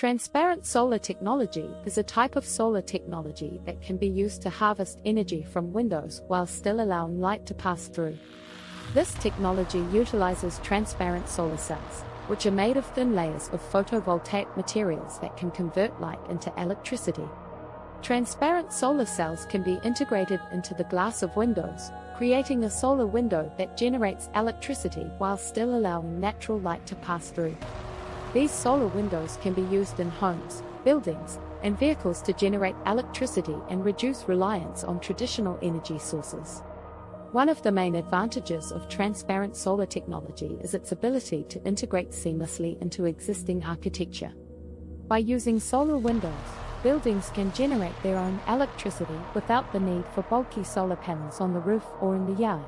Transparent solar technology is a type of solar technology that can be used to harvest energy from windows while still allowing light to pass through. This technology utilizes transparent solar cells, which are made of thin layers of photovoltaic materials that can convert light into electricity. Transparent solar cells can be integrated into the glass of windows, creating a solar window that generates electricity while still allowing natural light to pass through. These solar windows can be used in homes, buildings, and vehicles to generate electricity and reduce reliance on traditional energy sources. One of the main advantages of transparent solar technology is its ability to integrate seamlessly into existing architecture. By using solar windows, buildings can generate their own electricity without the need for bulky solar panels on the roof or in the yard.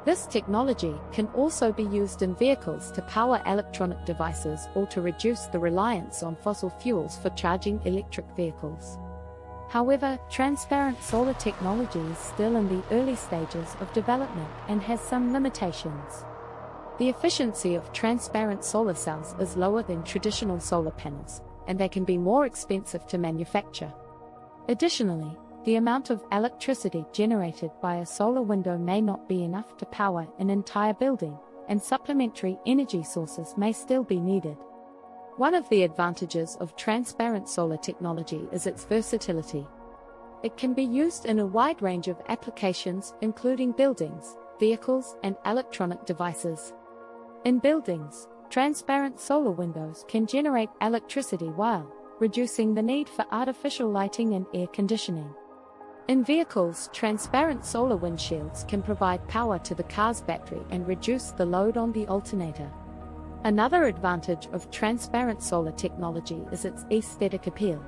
This technology can also be used in vehicles to power electronic devices or to reduce the reliance on fossil fuels for charging electric vehicles. However, transparent solar technology is still in the early stages of development and has some limitations. The efficiency of transparent solar cells is lower than traditional solar panels, and they can be more expensive to manufacture. Additionally, the amount of electricity generated by a solar window may not be enough to power an entire building, and supplementary energy sources may still be needed. One of the advantages of transparent solar technology is its versatility. It can be used in a wide range of applications, including buildings, vehicles, and electronic devices. In buildings, transparent solar windows can generate electricity while reducing the need for artificial lighting and air conditioning. In vehicles, transparent solar windshields can provide power to the car's battery and reduce the load on the alternator. Another advantage of transparent solar technology is its aesthetic appeal.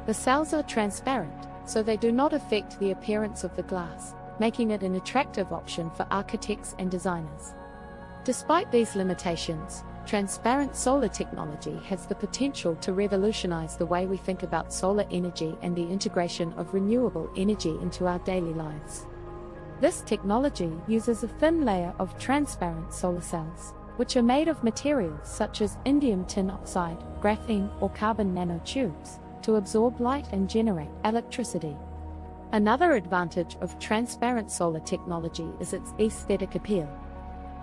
The cells are transparent, so they do not affect the appearance of the glass, making it an attractive option for architects and designers. Despite these limitations, transparent solar technology has the potential to revolutionize the way we think about solar energy and the integration of renewable energy into our daily lives. This technology uses a thin layer of transparent solar cells, which are made of materials such as indium tin oxide, graphene, or carbon nanotubes, to absorb light and generate electricity. Another advantage of transparent solar technology is its aesthetic appeal.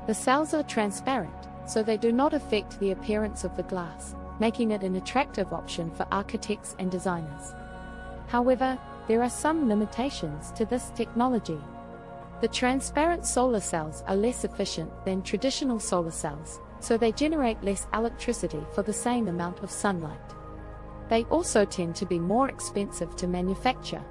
The cells are transparent, so they do not affect the appearance of the glass, making it an attractive option for architects and designers. However, there are some limitations to this technology. The transparent solar cells are less efficient than traditional solar cells, so they generate less electricity for the same amount of sunlight. They also tend to be more expensive to manufacture,